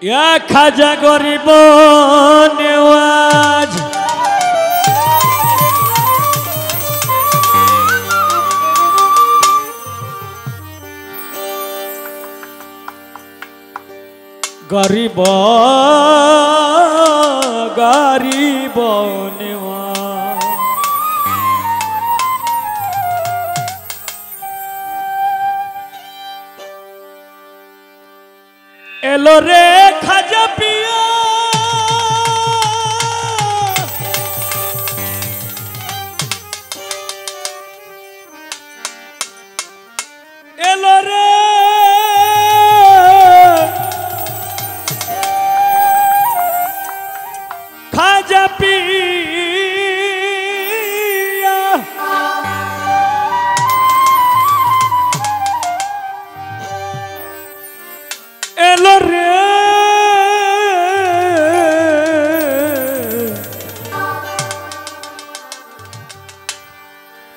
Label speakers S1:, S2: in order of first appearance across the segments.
S1: ইয়া খাজা গরিব নেওয়াজ গরিব গরিব নেওয়াজ এলো রে খাজা পিয়া এলো রে খাজা পিয়া এলো রে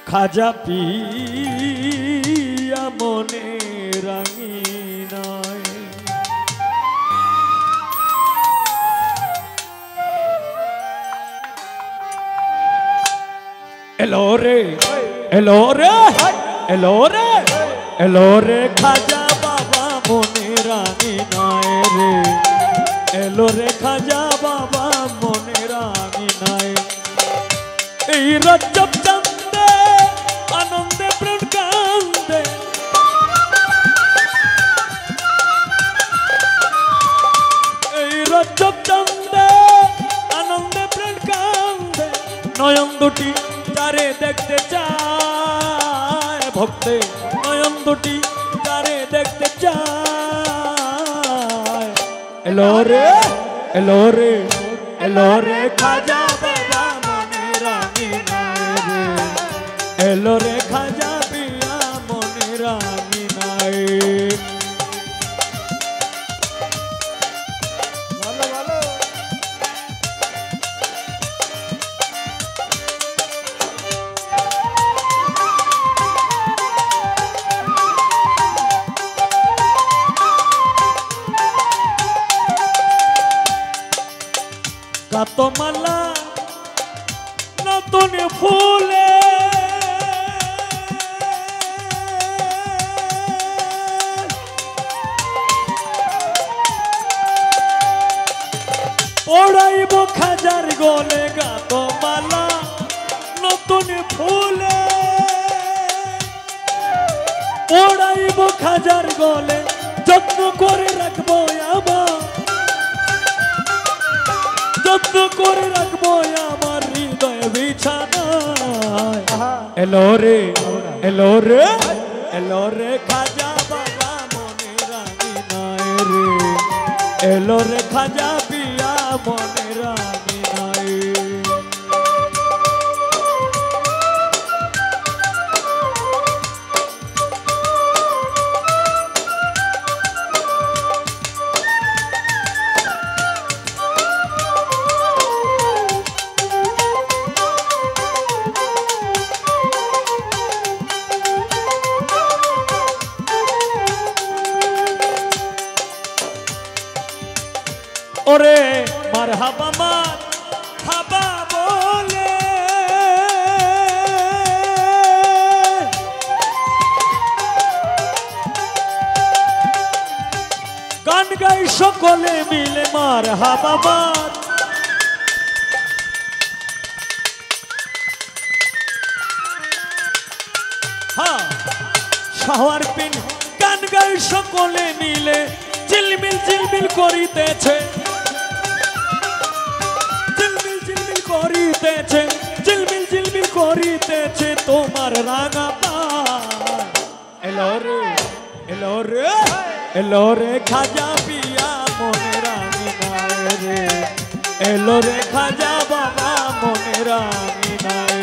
S1: খাজা পিয়া মনে রাঙিনায় এলো রে এলো রে এলো রে এলো রে খাজা বাবা মনে রাঙিনায় রে এলো রে খাজা বাবা মনে রাঙিনায় এই রজব চাঁদে আনন্দে প্রাণ কান্দে এই রজব চাঁদে আনন্দে প্রাণ কান্দে নয়ন দুটি তারে দেখতে চায় ভক্তে নয়ন দুটি তারে দেখতে চায় এলো রে এলো রে এলো রে খাজা বাবা মনে রাঙিনায় রে এলো রে খাজা পিয়া মনে রাঙিনায় ভালো ভালো গাতমালা নতুন ফুলে পড়াইব খাজার গলে গাতমালা নতুন ফুলে পড়াইব খাজার গলে যত্ন করে রাখবো আবার যত্ন করে রাখবো আমার হৃদয় বিছানায় এলো রে এলো রে এলো রে খাজা বাবা মনে রাঙিনায় রে এলো রে খাজা পিয়া মনে রাঙিনায় ওরে মারহাবা মারহাবা বলে গান গাই সকলে মিলে মারহাবা মার হ্যাঁ শাহওয়ার পিন গান গাই সকলে মিলে ঝিলমিল ঝিলমিল করিতেছে ঝিলমিল ঝিলমিল করিতেছে ঝিলমিল ঝিলমিল করিতেছে তোমার রাঙা পায় এলো রে এলো রে এলো রে খাজা পিয়া মনে রাঙিনায় রে এলো রে খাজা বাবা মনে রাঙিনায়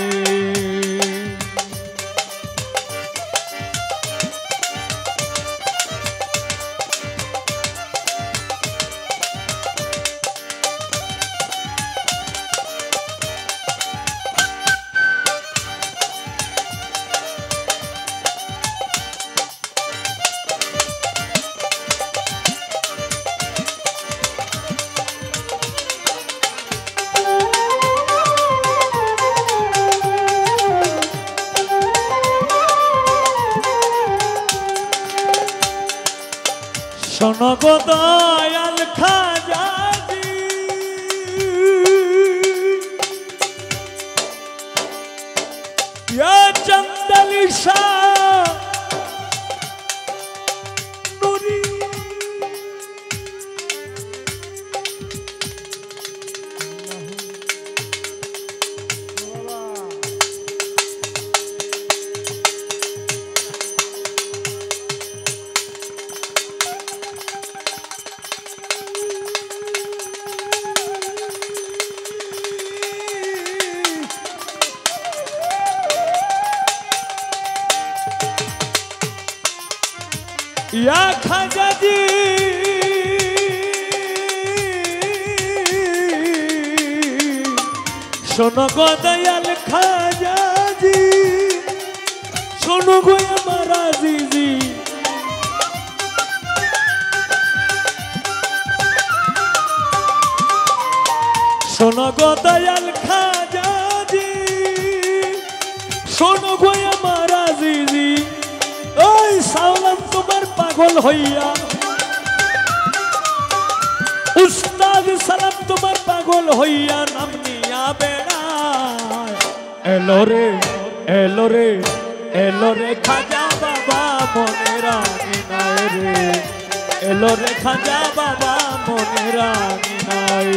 S1: শোনো গো দয়াল খাজাজি ইয়া চন্দলি শাহ নুরি या खाजा जी शोनो गो दयाल खाजा जी शोनो गो हमारा जीजी शोनो गो दयाल खाजा जी शोनो गो हमारा जीजी ओई सावलाम तुम्हार पागल हইয়া उस्ताद सालाम तुम्हार पागल हইয়া नाम निया बेड़ाय एलो रे खाजा बाबा मोनेरा निनाय रे एलो रे खाजा बाबा मोनेरा निनाय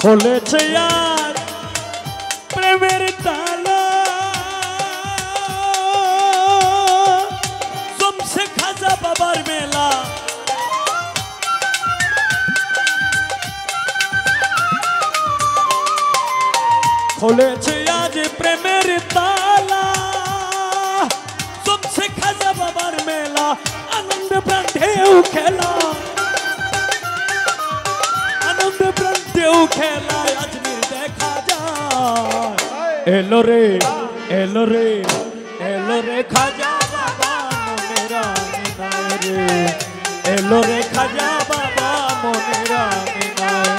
S1: खोलेছে यार प्रेमेर ताला जमছে खाजा बाबार मेला खोलेছে आज प्रेमेर ताला जमছে खाजा बाबार मेला आनंद प्राण ढेउ खेला देव खेला अजमेर देखा जाए एलो रे खाजा बाबा मोनेरा निनाय रे एलो रे खाजा बाबा मोनेरा निनाय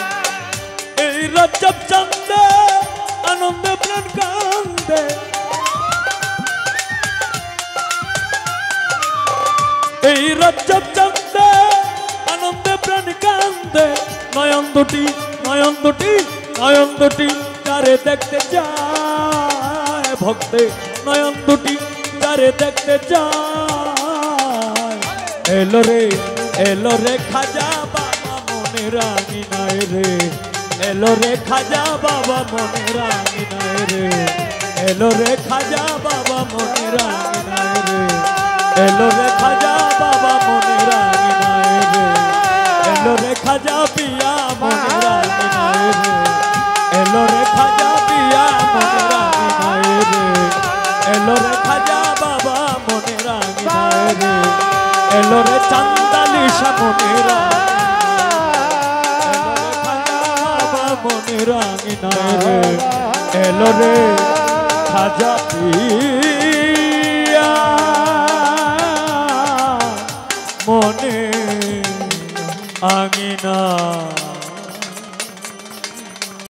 S1: ए रजब चंदे आनंद प्राण कांदे ए रजब चंदे आनंद प्राण कांदे नयन दुटी तारे देखते जाए भक्ते नयन दुटी तारे देखते जाए एलो रे खाजा बाबा मोनेरा निनाय रे एलो रे खाजा बाबा मोनेरा निनाय रे एलो रे खाजा बाबा मोनेरा निनाय रे एलो रे खाजा बाबा मोनेरा निनाय रे एलो रे खाजा पिया मोनेरा निनाय रे एलो रे खाजा पिया मोनेरा निनाय रे एलो रे खाजा बाबा मोनेरा निनाय रे एलो रे चंदाली शा मोनेरा एलो रे खाजा बाबा मोनेरा निनाय रे एलो रे खाजा पिया मोने आंगिना